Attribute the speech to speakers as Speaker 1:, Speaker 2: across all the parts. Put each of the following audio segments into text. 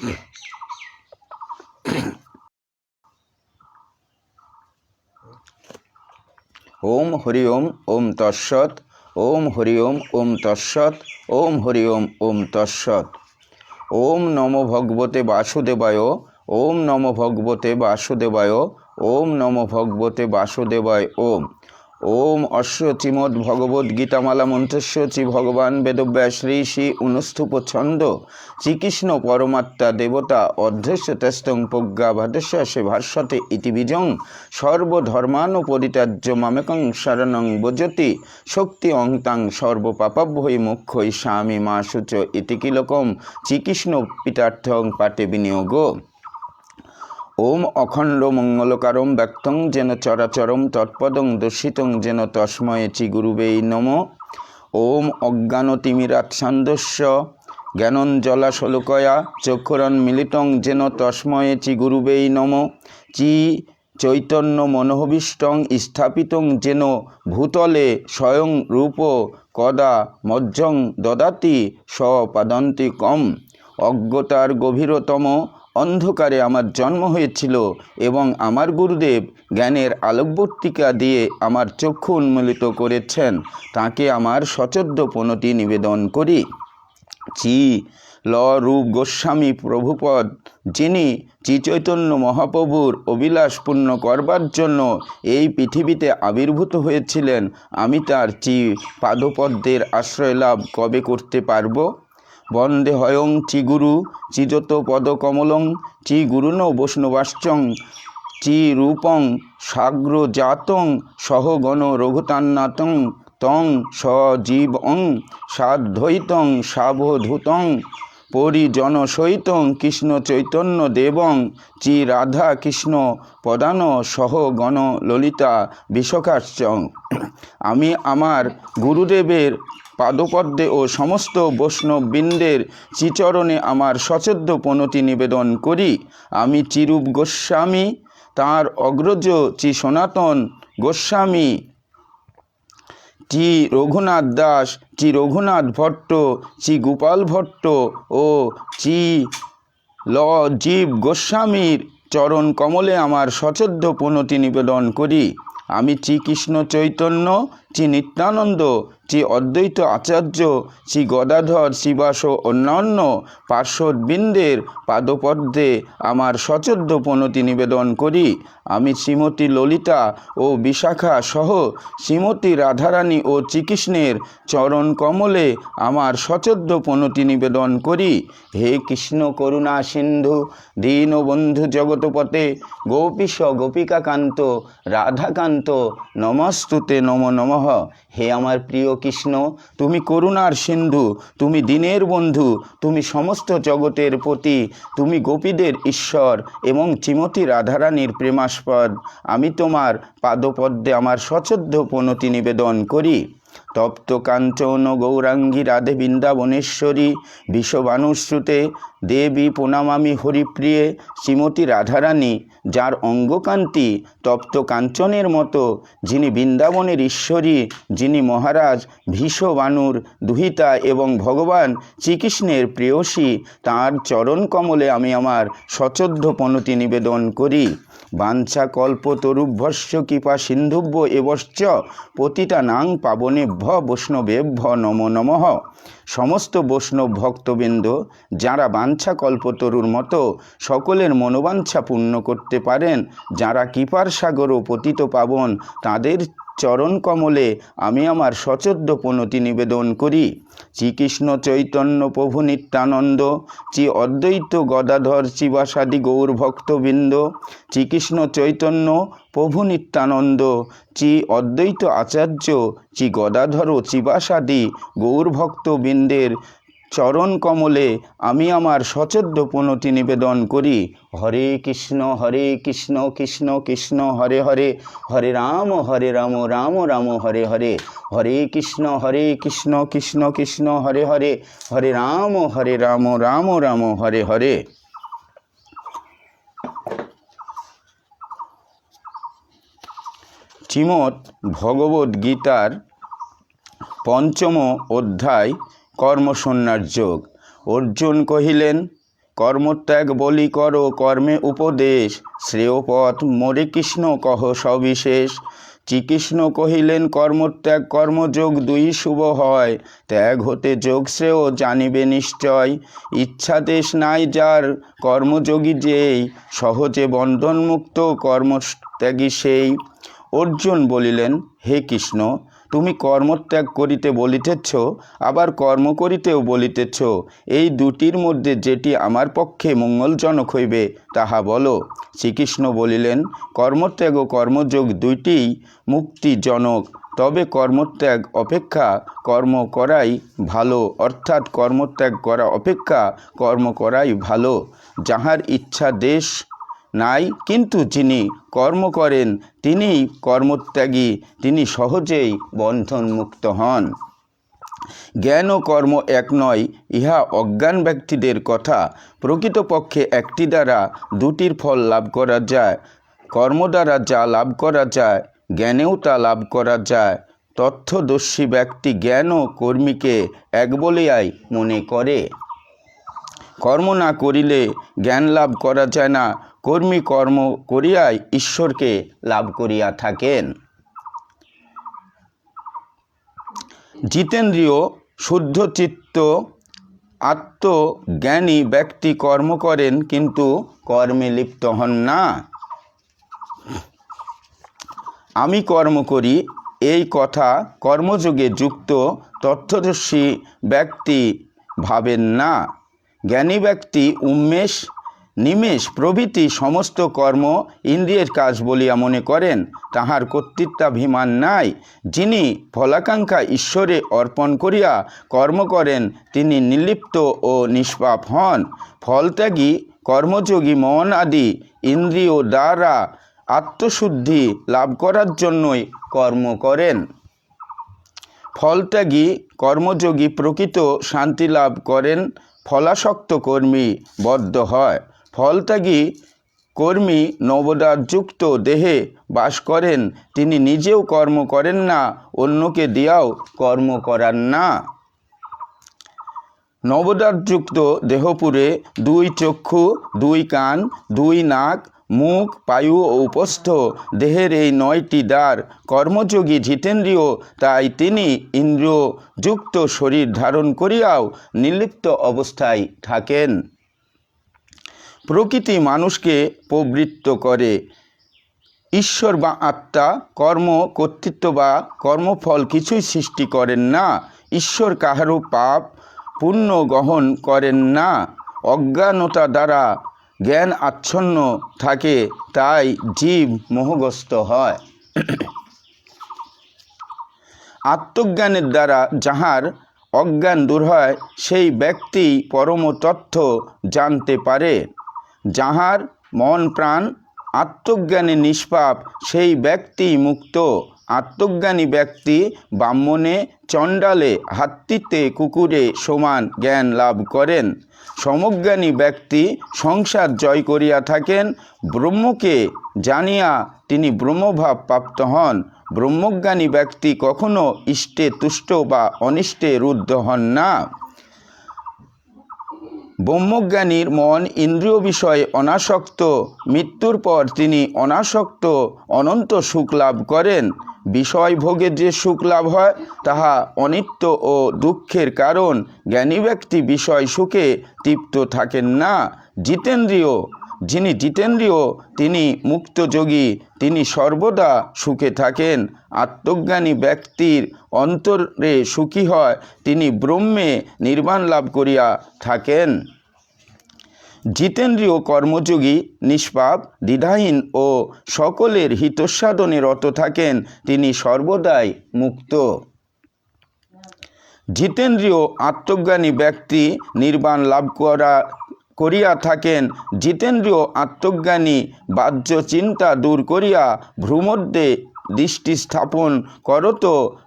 Speaker 1: ওম হরি ওম ওম তৎসৎ। ওম হরি ওম ওম তৎসৎ। ওম হরি ওম ওম তৎসৎ। ওম নমো ভগবতে বাসুদেবায়। ওম নমো ভগবতে বাসুদেবায়। ওম নমো ভগবতে বাসুদেবায়। ওম ওম অশ্ব শ্রীমদ্ ভগবদ্গীতামালা মন্ত্রস্য শ্রী ভগবান বেদব্যাস ঋষি অনুষ্ঠুপ ছন্দ শ্রীকৃষ্ণ পরমাত্মা দেবতা অধ্যস্য তেস্তং প্রজ্ঞা ভাদস্য সে ভাষ্যতে ইতি বীজং সর্বধর্মানুপরিত্যাজ্য মামেকং শরণং ভজতি শক্তি অংতাং সর্বপাপাভ্যৈ মুখ্যৈ স্বামী মা শুচ ইতি কিলকম শ্রীকৃষ্ণ পিতার্থং পাঠে বিনিয়োগ। ওম অখণ্ড মঙ্গলকারম ব্যক্তং যেন চরাচরম তৎপদং দর্শিতং যেন তস্ময়ে চি গুরুবে নমঃ। ওম অজ্ঞানতিমিরাচ্ছন্দস্য জ্ঞানঞ্জলাশলোকয়া চক্ষুরন্মিলিতং যেন তস্ময়ে চি গুরুবে নমঃ। চি চৈতন্য মনোভীষ্টং স্থাপিতং যেন ভূতলে স্বয়ং রূপ কদা মজ্জং দদাতি স্বপাদন্তি কম। অজ্ঞতার গভীরতম অন্ধকারে আমার জন্ম হয়েছিল এবং আমার গুরুদেব জ্ঞানের আলোকবর্তিকা দিয়ে আমার চক্ষু উন্মোলিত করেছেন, তাকে আমার সচোদ্য প্রণতি নিবেদন করি। চি ল রূপ গোস্বামী প্রভুপদ যিনি শ্রীচৈতন্য মহাপ্রভুর অভিলাষ পূর্ণ করবার জন্য এই পৃথিবীতে আবির্ভূত হয়েছিলেন, আমি তার চি পাদপদ্মের আশ্রয় লাভ কবে করতে পারব? বন্দে হয়ং চিগুরু চিজত পদকমলং চি গুরুণ বৈষ্ণবাশ্চং চি রূপং সাগ্রজাতং সহগণ রঘুতান্নাতং তং সজীবং সাদ্বৈতং সাবধূতং পরিজনসহিতং কৃষ্ণ চৈতন্য দেবং চি রাধা কৃষ্ণ পদান সহগণ ললিতা বিশাখাশ্চং। আমি আমার গুরুদেবের পাদপদ্মে ও সমস্ত বৈষ্ণববৃন্দের শ্রীচরণে আমার সচোদ্য প্রণতি নিবেদন করি। আমি চিরূপ গোস্বামী, তাঁর অগ্রজ শ্রী সনাতন গোস্বামী, শ্রী রঘুনাথ দাস, শ্রী রঘুনাথ ভট্ট, শ্রী গোপাল ভট্ট ও শ্রী ল জীব গোস্বামীর চরণ কমলে আমার সচোদ্য প্রণতি নিবেদন করি। আমি শ্রীকৃষ্ণ চৈতন্য, শ্রী নিত্যানন্দ, শ্রী অদ্বৈত আচার্য, শ্রী গদাধর শ্রীবাস অন্যান্য পার্শ্বদবৃন্দের পাদপদ্মে আমার সচোদ্য প্রণতি নিবেদন করি। আমি শ্রীমতী ললিতা ও বিশাখা সহ শ্রীমতী রাধারানী ও শ্রীকৃষ্ণের চরণ কমলে আমার সচোদ্য প্রণতি নিবেদন করি। হে কৃষ্ণ করুণা সিন্ধু দীনবন্ধু জগৎপতে গোপীশ গোপিকাকান্ত রাধাকান্ত নমস্তুতে নমো নমঃ। হে আমার প্রিয় কৃষ্ণ, তুমি করুণার সিন্ধু, তুমি দীনের বন্ধু, তুমি সমস্ত জগতের পতি, তুমি গোপীদের ঈশ্বর এবং শ্রীমতী রাধারানীর প্রেমাস্পদ। আমি তোমার পাদপদ্মে আমার সচোদ্য প্রণতি নিবেদন করি। তপ্ত কাঞ্চন গৌরাঙ্গী রাধে বৃন্দাবনেশ্বরী বিশ্ববানুশ্রুতে দেবী প্রণামামি হরিপ্রিয়ে শ্রীমতী রাধারানী, যার অঙ্গকান্তি তপ্ত কাঞ্চনের মতো, যিনি বৃন্দাবনের ঈশ্বরী, যিনি মহারাজ ভীষ্মবানুর দুহিতা এবং ভগবান শ্রীকৃষ্ণের প্রেয়সী, তাঁর চরণ কমলে আমি আমার সচোদ্য প্রণতি নিবেদন করি। বাঞ্ছা কল্পতরুভ্যশ্চ কৃপা সিন্ধুভ্য এবশ্চ পতিতানাং পাবনেভ্য বৈষ্ণবেভ্য নমো নমঃ। সমস্ত বৈষ্ণব ভক্তবৃন্দ যারা বাঞ্ছা কল্পতরুর মতো সকলের মনোবাঞ্ছা পূর্ণ করতে পারেন, যারা কৃপার সাগর ও পতিত পাবন, তাদের চরণ কমলে আমি আমার সচোদ্য প্রণতি নিবেদন করি। শ্রীকৃষ্ণ চৈতন্য প্রভু নিত্যানন্দ, শ্রী অদ্বৈত গদাধর শ্রীবাসাদি গৌর ভক্তবৃন্দ, শ্রীকৃষ্ণ চৈতন্য প্রভু নিত্যানন্দ, শ্রী অদ্বৈত আচার্য, শ্রী গদাধর ও শ্রীবাসাদি গৌর ভক্তবৃন্দের চরণ কমলে আমি আমার সচোদ্য প্রণতি নিবেদন করি। হরে কৃষ্ণ কৃষ্ণ কৃষ্ণ হরে হরে, হরে রাম রাম রাম হরে হরে, হরে কৃষ্ণ কৃষ্ণ কৃষ্ণ হরে হরে, হরে রাম রাম রাম হরে হরে। শ্রীমদ্ ভগবদ্গীতার পঞ্চম অধ্যায় কর্মসন্ন্যাস যোগ। অর্জুন কহিলেন, কর্মত্যাগ বলি করো কর্মে উপদেশ, শ্রেয়পথ মোরে কৃষ্ণ কহ সবিশেষ। শ্রীকৃষ্ণ কহিলেন কর্মত্যাগ কর্মযোগ দুই শুভ হয়, ত্যাগ হতে যোগ শ্রেয় জানিবে নিশ্চয়। ইচ্ছাদেশ নাই যার কর্মযোগী যেই, সহজে বন্ধনমুক্ত কর্মত্যাগী সেই। অর্জুন বলিলেন, হে কৃষ্ণ, তুমি কর্মত্যাগ করিতে বলিতেছ, আবার কর্ম করিতেও বলিতেছ, এই দুটির মধ্যে যেটি আমার পক্ষে মঙ্গলজনক হইবে তাহা বলো। শ্রীকৃষ্ণ বলিলেন, কর্মত্যাগ ও কর্মযোগ দুইটিই মুক্তিজনক, তবে কর্মত্যাগ অপেক্ষা কর্ম করাই ভালো, অর্থাৎ কর্মত্যাগ করা অপেক্ষা কর্ম করাই ভালো। যাহার ইচ্ছা দেশ নাই কিন্তু যিনি কর্ম করেন তিনিই কর্মত্যাগী, তিনি সহজেই বন্ধনমুক্ত হন। জ্ঞান ও কর্ম এক নয়, ইহা অজ্ঞান ব্যক্তিদের কথা। প্রকৃতপক্ষে একটি দ্বারা দুটির ফল লাভ করা যায়। কর্ম দ্বারা যা লাভ করা যায়, জ্ঞানেও তা লাভ করা যায়। তথ্যদর্শী ব্যক্তি জ্ঞান ও কর্মীকে এক বলিয়াই মনে করে। কর্ম না করিলে জ্ঞান লাভ করা যায় না, কর্মী কর্ম করিয়াই ঈশ্বরকে লাভ করিয়া থাকেন। জিতেন্দ্রিয় শুদ্ধচিত্ত আত্মজ্ঞানী ব্যক্তি কর্ম করেন কিন্তু কর্মে লিপ্ত হন না। আমি কর্ম করি এই কথা কর্মযোগে যুক্ত তথ্যদর্শী ব্যক্তি ভাবেন না। জ্ঞানী ব্যক্তি উন্মেষ নিমেষ প্রভৃতি সমস্ত কর্ম ইন্দ্রিয়ের কাজ বলিয়া মনে করেন, তাহার কর্তৃত্বাভিমান নাই। যিনি ফলাকাঙ্ক্ষা ঈশ্বরে অর্পণ করিয়া কর্ম করেন তিনি নির্লিপ্ত ও নিষ্পাপ হন। ফলত্যাগী কর্মযোগী মন আদি ইন্দ্রিয় দ্বারা আত্মশুদ্ধি লাভ করার জন্যই কর্ম করেন। ফলত্যাগী কর্মযোগী প্রকৃত শান্তি লাভ করেন, ফলাসক্ত কর্মী বদ্ধ হয়। ফলত্যাগী কর্মী নবদাযুক্ত দেহে বাস করেন, তিনি নিজেও কর্ম করেন না, অন্যকে দিয়াও কর্ম করান না। নবদাযুক্ত দেহপুরে দুই চক্ষু, দুই কান, দুই নাক, মুখ, পায়ু ও উপস্থ দেহের এই 9টি দ্বার। কর্মযোগী জিতেন্দ্রিয়, তাই তিনি ইন্দ্রিয়যুক্ত শরীর ধারণ করিয়াও নির্লিপ্ত অবস্থায় থাকেন। প্রকৃতি মানুষকে প্রবৃত্ত করে। ঈশ্বর বা আত্মা কর্ম কর্তৃত্ব বা কর্মফল কিছুই সৃষ্টি করেন না। ঈশ্বর কাহারও পাপ পুণ্য গ্রহণ করেন না। অজ্ঞানতা দ্বারা জ্ঞান আচ্ছন্ন থাকে, তাই জীব মোহগ্রস্ত হয়। আত্মজ্ঞানের দ্বারা যাহার অজ্ঞান দূর হয়, সেই ব্যক্তি পরম তথ্য জানতে পারে। যাহার মন প্রাণ আত্মজ্ঞানে নিষ্পাপ, সেই ব্যক্তি মুক্ত। আত্মজ্ঞানী ব্যক্তি ব্রাহ্মণে, চণ্ডালে, হাতিতে, কুকুরে সমান জ্ঞান লাভ করেন। সমজ্ঞানী ব্যক্তি সংসার জয় করিয়া থাকেন। ব্রহ্মকে জানিয়া তিনি ব্রহ্মভাব প্রাপ্ত হন। ব্রহ্মজ্ঞানী ব্যক্তি কখনো ইষ্টে তুষ্ট বা অনিষ্টে রুদ্ধ হন না। ব্রহ্মজ্ঞানীর মন ইন্দ্রিয় বিষয়ে অনাসক্ত। মৃত্যুর পর তিনি অনাসক্ত অনন্ত সুখ লাভ করেন। বিষয় ভোগে যে সুখ লাভ হয় তাহা অনিত্য ও দুঃখের কারণ। জ্ঞানী ব্যক্তি বিষয় সুখে তৃপ্ত থাকেন না। জিতেন্দ্রিয়, যিনি জিতেন্দ্রিয় তিনি মুক্তযোগী, তিনি সর্বদা সুখে থাকেন। আত্মজ্ঞানী ব্যক্তির অন্তরে সুখী হয়, তিনি ব্রহ্মে নির্বাণ লাভ করিয়া থাকেন। জিতেন্দ্রিয় কর্মযোগী নিষ্পাপ, দ্বিধাহীন ও সকলের হিতসাধনে রত থাকেন, তিনি সর্বদাই মুক্ত। জিতেন্দ্রিয় আত্মজ্ঞানী ব্যক্তি নির্বাণ লাভ করিয়া থাকেন। জিতেন্দ্রিয় আত্মজ্ঞানী বাহ্য চিন্তা দূর করিয়া ভ্রূমধ্যে দৃষ্টি স্থাপন করত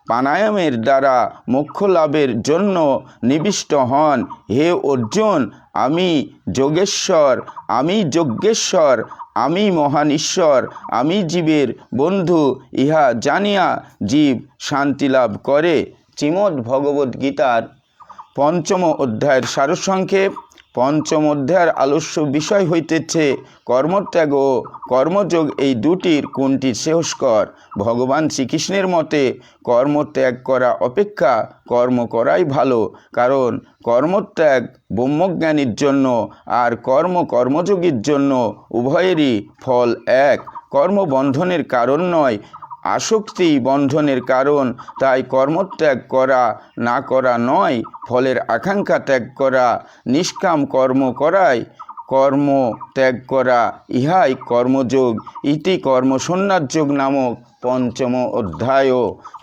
Speaker 1: প্রাণায়ামের দ্বারা মোক্ষ লাভের জন্য নিবিষ্ট হন। হে অর্জুন, আমি যোগেশ্বর, আমি যজ্ঞেশ্বর, আমি মহান ঈশ্বর, আমি জীবের বন্ধু, ইহা জানিয়া জীব শান্তি লাভ করে। শ্রীমদ্ ভগবদ্গীতার 5ম অধ্যায়ের সারসংক্ষেপ। পঞ্চম অধ্যায়ের আলস্য বিষয় হইতেছে কর্মত্যাগ ও কর্মযোগ, এই দুটির কোনটি শ্রেয়স্কর। ভগবান শ্রীকৃষ্ণের মতে কর্মত্যাগ করা অপেক্ষা কর্ম করাই ভালো, কারণ কর্মত্যাগ ব্রহ্মজ্ঞানীর জন্য আর কর্মযোগীর জন্য উভয়েরই ফল এক। কর্ম বন্ধনের কারণ নয়, আসক্তি বন্ধনের কারণ। তাই কর্মত্যাগ করা না করা নয়, ফলের আকাঙ্ক্ষা ত্যাগ করা, নিষ্কাম কর্ম করাই কর্ম ত্যাগ করা, ইহাই কর্মযোগ। ইতি কর্মসন্ন্যাসযোগ নামক পঞ্চম অধ্যায়।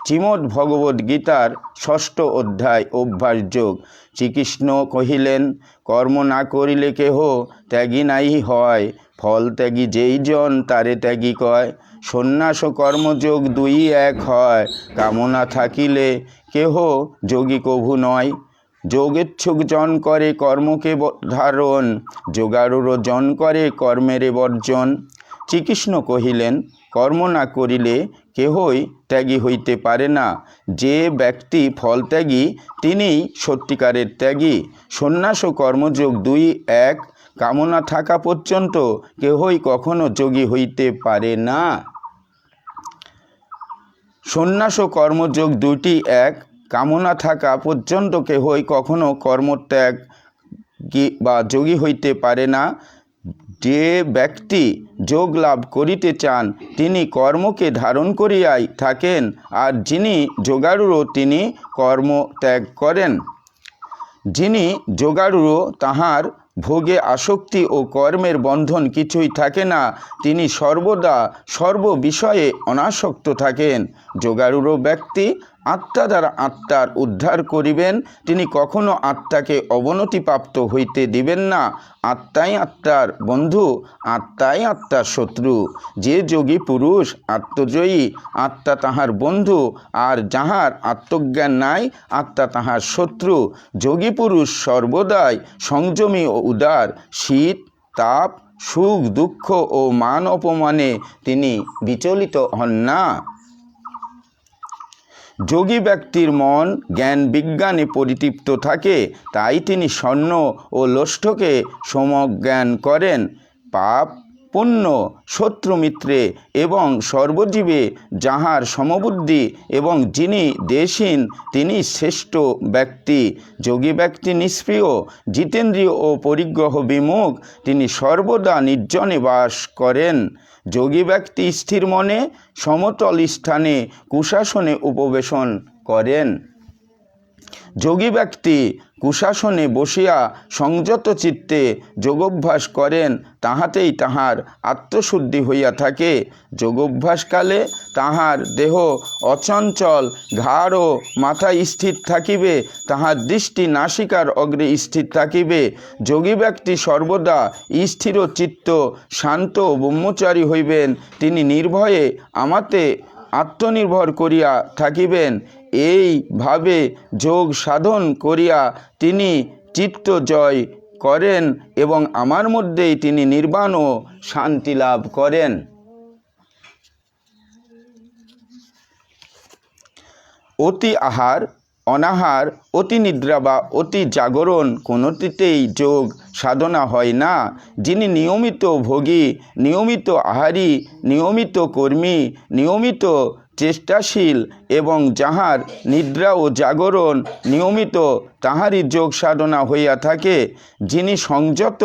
Speaker 1: শ্রীমদ্ ভগবদ্ গীতার ষষ্ঠ অধ্যায় অভ্যাসযোগ। শ্রীকৃষ্ণ কহিলেন, কর্ম না করিলে কেহ ত্যাগী নাই হয়, ফল ত্যাগী যেই জন তারে ত্যাগী কয়। সন্ন্যাস ও কর্মযোগ দুই এক হয়, কামনা থাকিলে কেহ যোগী কভু নয়। যোগেচ্ছুক জন করে কর্মকে ধারণ, যোগারূঢ় জন করে কর্মের বর্জন। শ্রীকৃষ্ণ কহিলেন, কর্ম না করিলে কেহই ত্যাগী হইতে পারে না। যে ব্যক্তি ফল ত্যাগী তিনিই সত্যিকারের ত্যাগী। সন্ন্যাস ও কর্মযোগ দুই এক, কামনা থাকা পর্যন্ত কেহই কখনো যোগী হইতে পারে না। সন্ন্যাস ও কর্মযোগ দুইটি এক, কামনা থাকা পর্যন্ত কেহই কখনো কর্মত্যাগ বা যোগী হইতে পারে না। যে ব্যক্তি যোগ লাভ করিতে চান তিনি কর্মকে ধারণ করিয়াই থাকেন, আর যিনি যোগারূঢ় তিনি কর্ম ত্যাগ করেন। যিনি যোগারূঢ় তাহার ভোগে আসক্তি ও কর্মের বন্ধন কিছুই থাকে না, তিনি সর্বদা সর্ববিষয়ে অনাসক্ত থাকেন। যোগারূঢ় ব্যক্তি আত্মা দ্বারা আত্মার উদ্ধার করিবেন, তিনি কখনো আত্মাকে অবনতিপ্রাপ্ত হইতে দিবেন না। আত্মাই আত্মার বন্ধু, আত্মাই আত্মার শত্রু। যে যোগী পুরুষ আত্মজয়ী, আত্মা তাহার বন্ধু, আর যাহার আত্মজ্ঞান নাই, আত্মা তাহার শত্রু। যোগী পুরুষ সর্বদাই সংযমী ও উদার। শীত তাপ সুখ দুঃখ ও মান অপমানে তিনি বিচলিত হন না। যোগী ব্যক্তির মন জ্ঞান বিজ্ঞানে পরিতৃপ্ত থাকে, তাই তিনি স্বর্ণ ও লোষ্ঠকে সমজ্ঞান করেন। পাপ পুণ্য শত্রু মিত্রে এবং সর্বজীবে যাহার সমবুদ্ধি এবং যিনি দেশহীন তিনি শ্রেষ্ঠ ব্যক্তি। যোগী ব্যক্তি নিষ্ক্রিয়, জিতেন্দ্রিয় ও পরিগ্রহ বিমুখ, তিনি সর্বদা নির্জনে বাস করেন। যোগী ব্যক্তি স্থির মনে সমতল স্থানে কুশাসনে উপবেশন করেন। যোগী ব্যক্তি কুশাসনে বসিয়া সংযত চিত্তে যোগাভ্যাস করেন, তাহাতেই তাহার আত্মশুদ্ধি হইয়া থাকে। যোগাভ্যাসকালে তাহার দেহ অচঞ্চল, ঘাড় ও মাথায় স্থির থাকিবে, তাহার দৃষ্টি নাসিকার অগ্রে স্থির থাকিবে। যোগী ব্যক্তি সর্বদা স্থির চিত্ত শান্ত ব্রহ্মচারী হইবেন, তিনি নির্ভয়ে আমাতে আত্মনির্ভর করিয়া থাকিবেন। এইভাবে যোগ সাধন করিয়া তিনি চিত্ত জয় করেন এবং আমার মধ্যেই তিনি নির্বাণ ও শান্তি লাভ করেন। অতি আহার অনাহার, অতি নিদ্রা বা অতি জাগরণ কোনোটিতেই যোগ সাধনা হয় না। যিনি নিয়মিত ভোগী, নিয়মিত আহারী, নিয়মিত কর্মী, নিয়মিত চেষ্টাশীল এবং যাহার নিদ্রা ও জাগরণ নিয়মিত, তাহারই যোগ সাধনা হইয়া থাকে। যিনি সংযত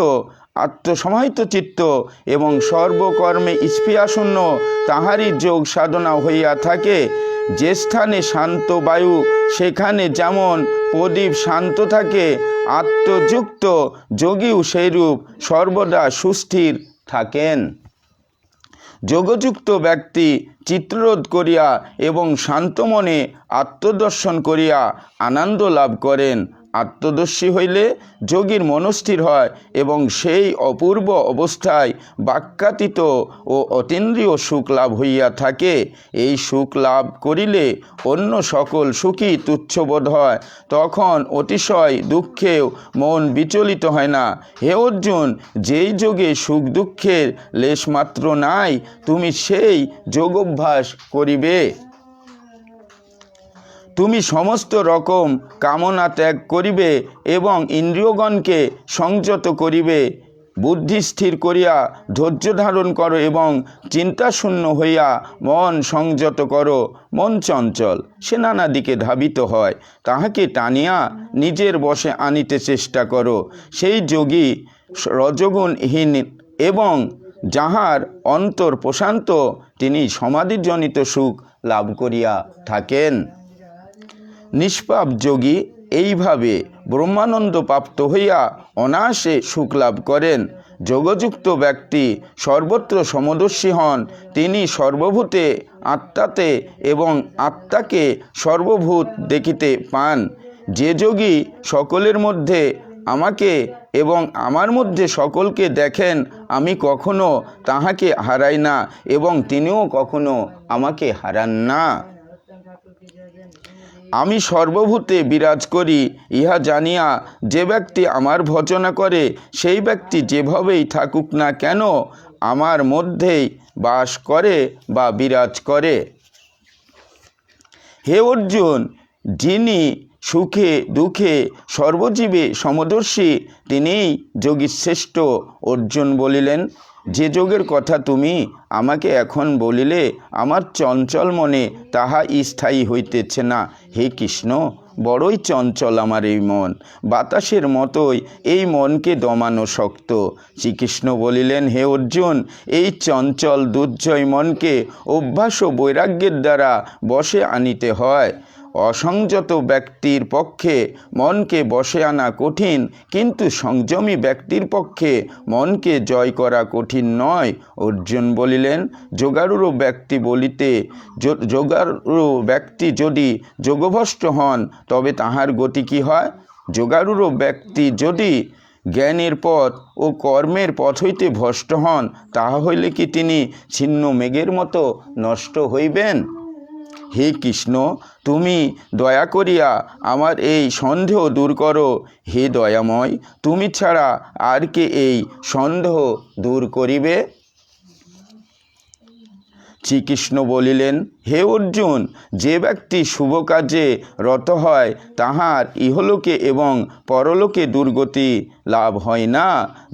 Speaker 1: আত্মসমাহিত চিত্ত এবং সর্বকর্মে স্পৃহাশূন্য, তাহারই যোগ সাধনা হইয়া থাকে। যে স্থানে শান্ত বায়ু সেখানে যেমন প্রদীপ শান্ত থাকে, আত্মযুক্ত যোগীও সেইরূপ সর্বদা সুস্থির থাকেন। যোগযুক্ত ব্যক্তি চিত্তরোধ করিয়া এবং শান্ত মনে আত্মদর্শন করিয়া আনন্দ লাভ করেন। আত্মদর্শী হইলে যোগীর মনস্থির হয় এবং সেই অপূর্ব অবস্থায় বাক্যাতীত ও অতীন্দ্রিয় সুখ লাভ হইয়া থাকে। এই সুখ লাভ করিলে অন্য সকল সুখই তুচ্ছবোধ হয়, তখন অতিশয় দুঃখেও মন বিচলিত হয় না। হে অর্জুন, যেই যোগে সুখ দুঃখের লেশমাত্র নাই, তুমি সেই যোগাভ্যাস করিবে। তুমি সমস্ত রকম কামনা ত্যাগ করিবে এবং ইন্দ্রিয়গণকে সংযত করিবে। বুদ্ধি স্থির করিয়া ধৈর্য ধারণ করো এবং চিন্তাশূন্য হইয়া মন সংযত করো। মন চঞ্চল, সে নানা দিকে ধাবিত হয়, তাহাকে টানিয়া নিজের বশে আনিতে চেষ্টা করো। সেই যোগী রজগুণহীন এবং যাহার অন্তর প্রশান্ত, তিনি সমাধিজনিত সুখ লাভ করিয়া থাকেন। নিষ্পাপ যোগী এইভাবে ব্রহ্মানন্দ প্রাপ্ত হইয়া অনায়াসে সুখ লাভ করেন। যোগযুক্ত ব্যক্তি সর্বত্র সমদর্শী হন। তিনি সর্বভূতে আত্মাতে এবং আত্মাকে সর্বভূত দেখিতে পান। যে যোগী সকলের মধ্যে আমাকে এবং আমার মধ্যে সকলকে দেখেন, আমি কখনো তাহাকে হারাই না এবং তিনিও কখনো আমাকে হারান না। আমি সর্বভূতে বিরাজ করি, ইহা জানিয়া যে ব্যক্তি আমার ভজনা করে, সেই ব্যক্তি যেভাবেই থাকুক না কেন আমার মধ্যেই বাস করে বা বিরাজ করে। হে অর্জুন, যিনি সুখে দুঃখে সর্বজীবে সমদর্শী, তিনিই যোগী শ্রেষ্ঠ। অর্জুন বলিলেন, যে যোগের কথা তুমি আমাকে এখন বলিলে, আমার চঞ্চল মনে তাহা স্থায়ী হইতেছে না। হে কৃষ্ণ, বড়ই চঞ্চল আমার এই মন, বাতাসের মতোই এই মনকে দমানো শক্ত। শ্রীকৃষ্ণ বলিলেন, হে অর্জুন, এই চঞ্চল দুর্জয় মনকে অভ্যাস ও বৈরাগ্যের দ্বারা বশে আনিতে হয়। অসংযত ব্যক্তির পক্ষে মনকে বশে আনা কঠিন, কিন্তু সংযমী ব্যক্তির পক্ষে মনকে জয় করা কঠিন নয়। অর্জুন বলিলেন, যোগারূঢ় ব্যক্তি যদি যোগভ্রষ্ট হন, তবে তাহার গতি কি হয়? যোগারূঢ় ব্যক্তি যদি জ্ঞানের পথ ও কর্মের পথ হইতে ভ্রষ্ট হন, তাহা হইলে কি তিনি ছিন্ন মেঘের মতো নষ্ট হইবেন? হে কৃষ্ণ, তুমি দয়া করিয়া আমার এই সন্দেহ দূর করো। হে দয়াময়, তুমি ছাড়া আর কে এই সন্দেহ দূর করিবে? শ্রীকৃষ্ণ বলিলেন, হে অর্জুন, যে ব্যক্তি শুভ কাজে রত হয়, তাহার ইহলোকে এবং পরলোকে দুর্গতি লাভ হয় না।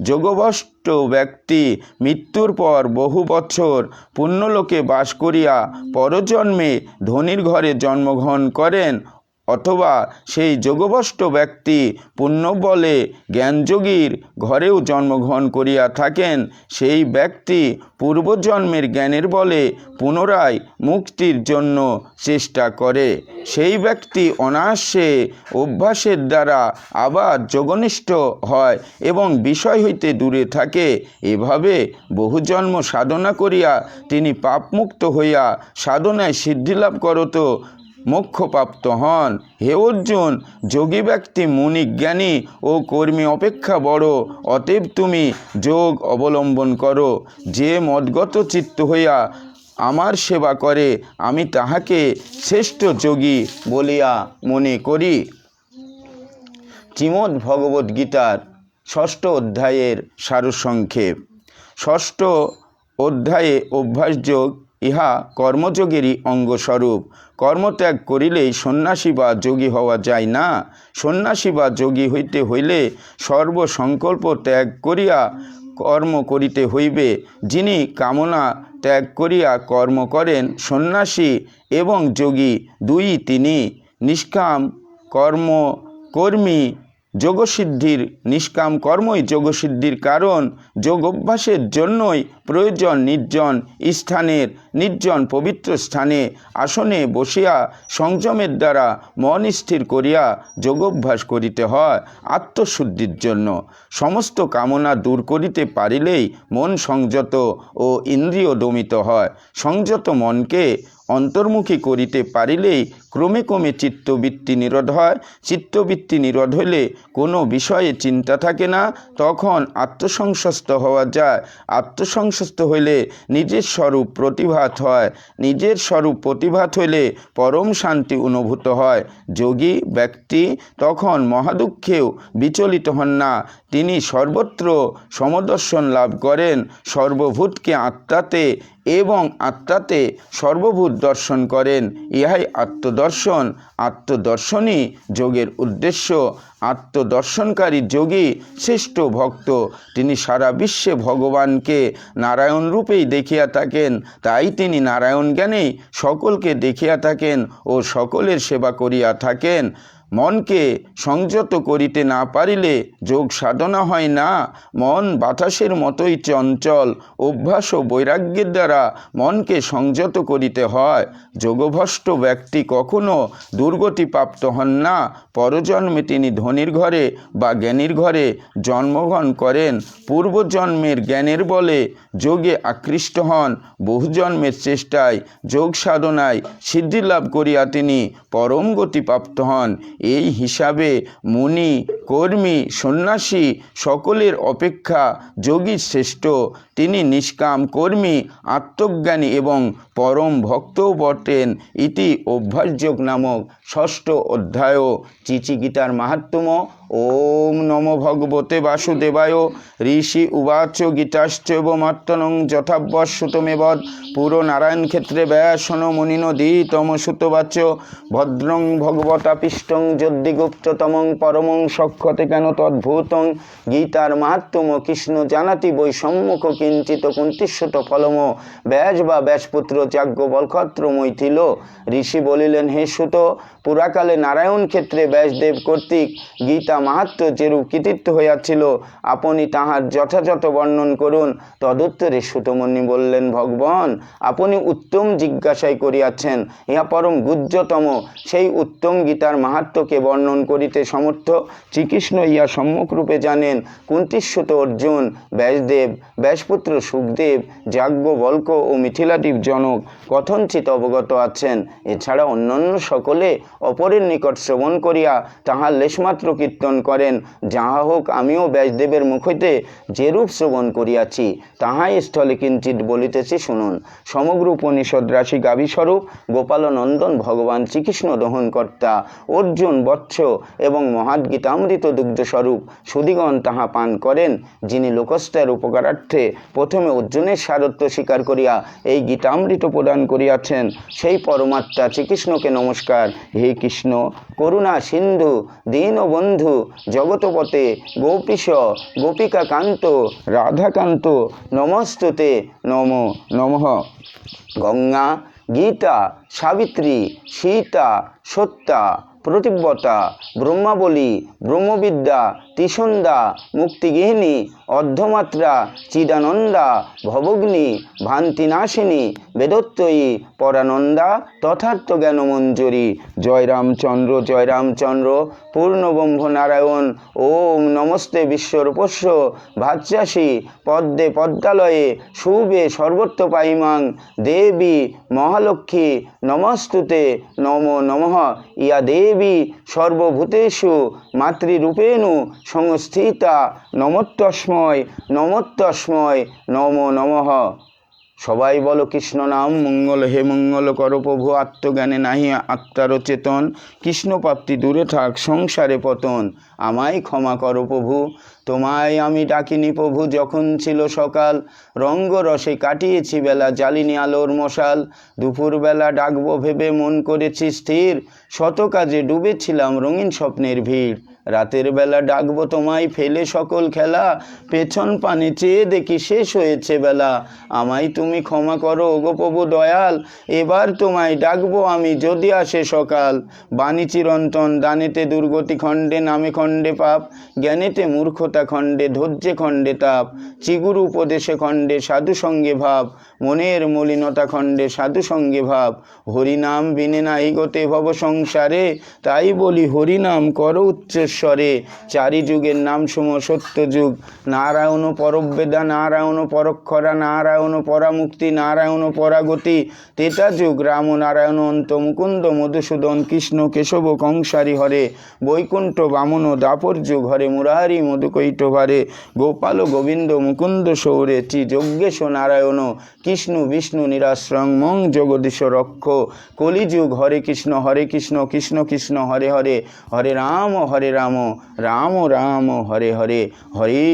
Speaker 1: যোগভ্রষ্ট ব্যক্তি মৃত্যুর পর বহু বছর পুণ্যলোকে বাস করিয়া পরজন্মে ধনীর ঘরে জন্মগ্রহণ করেন, অথবা সেই যোগভ্রষ্ট ব্যক্তি পুণ্যবলে জ্ঞানযোগীর ঘরেও জন্মগ্রহণ করিয়া থাকেন। সেই ব্যক্তি পূর্বজন্মের জ্ঞানের বলে পুনরায় মুক্তির জন্য চেষ্টা করে। সেই ব্যক্তি অনায়াসে অভ্যাসের দ্বারা আবার যোগনিষ্ঠ হয় এবং বিষয় হইতে দূরে থাকে। এভাবে বহু জন্ম সাধনা করিয়া তিনি পাপমুক্ত হইয়া সাধনায় সিদ্ধিলাভ করত মোক্ষপ্রাপ্ত হন। হে অর্জুন, যোগী ব্যক্তি মুনি, জ্ঞানী ও কর্মী অপেক্ষা বড়, অতএব তুমি যোগ অবলম্বন করো। যে মদগত চিত্ত হইয়া আমার সেবা করে, আমি তাহাকে শ্রেষ্ঠ যোগী বলিয়া মনে করি। শ্রীমদ্ ভগবদ্গীতার 6ষ্ঠ অধ্যায়ের সারসংক্ষেপ। 6ষ্ঠ অধ্যায়ে অভ্যাসযোগ, ইহা কর্মযোগেরই অঙ্গস্বরূপ। কর্মত্যাগ করিলেই সন্ন্যাসী বা যোগী হওয়া যায় না। সন্ন্যাসী বা যোগী হইতে হইলে সর্বসংকল্প ত্যাগ করিয়া কর্ম করিতে হইবে। যিনি কামনা ত্যাগ করিয়া কর্ম করেন, সন্ন্যাসী এবং যোগী দুই তিনি। নিষ্কাম কর্মী যোগসিদ্ধির নিষ্কাম কর্মই যোগসিদ্ধির কারণ। যোগ অভ্যাসের জন্যই প্রয়োজন নির্জন স্থানের, নির্জন পবিত্র স্থানে আসনে বসিয়া সংযমের দ্বারা মন স্থির করিয়া যোগাভ্যাস করিতে হয়। আত্মশুদ্ধির জন্য সমস্ত কামনা দূর করিতে পারিলেই মন সংযত ও ইন্দ্রিয় দমিত হয়। সংযত মনকে অন্তর্মুখী করিতে পারিলেই ক্রমে ক্রমে চিত্তবৃত্তি নিরোধ হয়। চিত্তবৃত্তি নিরোধ হইলে কোনো বিষয়ে চিন্তা থাকে না, তখন আত্মসংস্থ হওয়া যায়। আত্মসংস্থ হইলে নিজের স্বরূপ প্রতিভাত হয়। নিজের স্বরূপ প্রতিভাত হইলে পরম শান্তি অনুভূত হয়। যোগী ব্যক্তি তখন মহাদুঃখেও বিচলিত হন না। তিনি সর্বত্র সমদর্শন লাভ করেন। সর্বভূতকে আত্মাতে এবং আত্মাতে সর্বভূত দর্শন করেন। ইহাই আত্মদর্শন। আত্মদর্শন। আত্মদর্শনই যোগের উদ্দেশ্য। আত্মদর্শনকারী যোগী শ্রেষ্ঠ ভক্ত। তিনি সারা বিশ্বে ভগবানকে নারায়ণ রূপেই দেখিয়া থাকেন, তাই তিনি নারায়ণ জ্ঞানেই সকলকে দেখিয়া থাকেন ও সকলের সেবা করিয়া থাকেন। মনকে সংযত করিতে না পারিলে যোগ সাধনা হয় না। মন বাতাসের মতোই চঞ্চল। অভ্যাস ও বৈরাগ্যের দ্বারা মনকে সংযত করিতে হয়। যোগভ্রষ্ট ব্যক্তি কখনো দুর্গতি প্রাপ্ত হন না। পরজন্মে তিনি ধনীর ঘরে বা জ্ঞানীর ঘরে জন্মগ্রহণ করেন। পূর্বজন্মের জ্ঞানের বলে যোগে আকৃষ্ট হন। বহু জন্মের চেষ্টায় যোগ সাধনায় সিদ্ধিলাভ করিয়া তিনি পরম গতি প্রাপ্ত হন। এই হিসাবে মুনি, কর্মী, সন্ন্যাসী সকলের অপেক্ষা যোগী শ্রেষ্ঠ। তিনি নিষ্কাম কর্মী, আত্মজ্ঞানী এবং পরম ভক্তও বটেন। ইতি অভ্যাসযোগ নামক ষষ্ঠ অধ্যায়। চিচিগীতার মাহাত্ম্য। ওম নমো ভগবতে বাসুদেবায়। ঋষি উবাচ গীতাশ্চৈবমাত্মনং যথাবশ্যুতমেবদ পুরো নারায়ণ ক্ষেত্রে ব্যাসন মুনিনদীতম সুতবাচ ভদ্রং ভগবতাপিষ্টং যদ্দিগুপ্ততমং পরমং সক্ষতে কেন তদ্ভূতং। গীতার মাহাত্ম্য কৃষ্ণ জানাতি বৈ সম্মুখ কিঞ্চিত কুন্তিষ্যত ফলম। ব্যাস বা ব্যাসপুত্র যাজ্ঞবল্ক্য মৈথিল। ঋষি বলিলেন, হে সুত, পুরাকালে নারায়ণ ক্ষেত্রে ব্যাসদেব কর্তৃক গীতা মাহাত্ম্য যেরূপ কৃতিত্ব হইয়াছিল, আপনি তাহার যথাযথ বর্ণন করুন। তদুত্তরে সুতমুনি বললেন, ভগবান, আপনি উত্তম জিজ্ঞাসাই করিয়াছেন। ইহা পরম গুহ্যতম। সেই উত্তম গীতার মাহাত্ম্যকে বর্ণন করিতে সমর্থ শ্রীকৃষ্ণ ইহা সম্মুখরূপে জানেন। কুন্তিষ্যুত অর্জুন, ব্যাসদেব, ব্যাসপুত্র সুখদেব, যাজ্ঞবল্ক্য ও মিথিলাদীপ জনক কথঞ্চিত অবগত আছেন। এছাড়া অন্যান্য সকলে অপরের নিকট শ্রবণ করিয়া তাহার লেশমাত্র কীর্তন করেন। যাহা হোক, আমিও ব্যাসদেবের মুখ হইতে যেরূপ শ্রবণ করিয়াছি তাহাই স্থলে কিঞ্চিৎ বলিতেছি, শুনুন। সমগ্র উপনিষদ রাশি গাভীস্বরূপ গোপালনন্দন ভগবান শ্রীকৃষ্ণ দহনকর্তা, অর্জুন বৎস এবং মহৎ গীতামৃত দুগ্ধস্বরূপ সুধীগণ তাহা পান করেন। যিনি লোকস্থার উপকারার্থে প্রথমে অর্জুনের সারত্ব স্বীকার করিয়া এই গীতামৃত প্রদান করিয়াছেন, সেই পরমাত্মা শ্রীকৃষ্ণকে নমস্কার। হে কৃষ্ণ, করুণা সিন্ধু, দীনবন্ধু, জগৎপতে, গোপীশ, গোপিকা কান্ত, রাধাকান্ত, নমস্তুতে, নমো নমঃ। গঙ্গা, গীতা, সাবিত্রী, সীতা, সত্যা, প্রতিব্রতা, ব্রহ্মাবলী, ব্রহ্মবিদ্যা, ত্রিসন্ধ্যা, মুক্তিগৃহিণী, অর্ধমাত্রা, চিদানন্দা, ভবগ্নি, ভান্তিনাশিনী, বেদত্রয়ী, পরানন্দা, তথার্থ জ্ঞানমঞ্জুরি। জয় রামচন্দ্র, জয় রামচন্দ্র। পূর্ণব্রহ্ম নারায়ণ। ওম নমস্তে বিশ্বরূপস্য ভাস্যাসি পদ্মে পদ্মালয়ে শুভে সর্বত্র পাইমাং দেবী মহালক্ষ্মী নমস্তুতে, নমো নমঃ। ইয়া দেবী সর্বভূতেষু মাতৃরূপেণু সংস্থিতা। নমোত্তস্মৈ, নমোত্তস্মৈ, নমো নমঃ। সবাই বলো কৃষ্ণ নাম মঙ্গল। হে মঙ্গল কর প্রভু, আত্মজ্ঞানে নাহি আত্মার চেতন। কৃষ্ণ প্রাপ্তি দূরে থাক, সংসারে পতন। আমায় ক্ষমা করো প্রভু, তোমায় আমি ডাকিনি প্রভু। যখন ছিল সকাল, রঙ্গরসে কাটিয়েছি বেলা, জ্বালিনি আলোর মশাল। দুপুরবেলা ডাকবো ভেবে মন করেছি স্থির, শত কাজে ডুবেছিলাম রঙিন স্বপ্নের ভিড়। রাতের বেলা ডাকবো তোমায় ফেলে সকল খেলা, পেছন পানে চেয়ে দেখি শেষ হয়েছে বেলা। আমায় তুমি ক্ষমা করো ওগো প্রভু দয়াল, এবার তোমায় ডাকবো আমি যদি আসে সকাল। বাণী চিরন্তন, দানেতে দুর্গতি খণ্ডে, নামে খণ্ডে পাপ, জ্ঞানেতে মূর্খতা খণ্ডে, ধৈর্যে খণ্ডে তাপ। চিগুর উপদেশে খণ্ডে, সাধু সঙ্গে ভাব, মনের মলিনতা খণ্ডে, সাধু সঙ্গে ভাব। হরিনাম বিনে নাই গতে ভব সংসারে, তাই বলি হরিনাম করো উচ্চস্বরে। চারি যুগের নাম সম সত্য যুগ, নারায়ণ পরবেদা, নারায়ণ পরক্ষরা, নারায়ণ পরামুক্তি, নারায়ণ পরাগতি। তেতা যুগ রাম নারায়ণ অন্ত, মুকুন্দ মধুসূদন, কৃষ্ণ কেশব কংসারী হরে। বৈকুণ্ঠ বামন দাপর যুগ, হরে মুরারি মধুকৈট ভারে। গোপাল গোবিন্দ মুকুন্দ সৌরে, চি যজ্ঞেশ নারায়ণ, কৃষ্ণ বিষ্ণু নিরাশ্রং মং জগদীশ রক্ষ। কলিযুগ হরে কৃষ্ণ কৃষ্ণ কৃষ্ণ হরে হরে, হরে রাম রাম রাম হরে হরে। হরে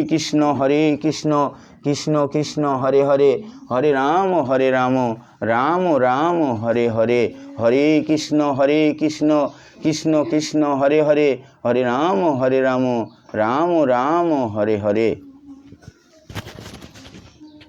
Speaker 1: কৃষ্ণ কৃষ্ণ কৃষ্ণ হরে হরে, হরে রাম রাম রাম হরে হরে, হরে কৃষ্ণ কৃষ্ণ কৃষ্ণ হরে হরে, হরে রাম রাম রাম হরে হরে।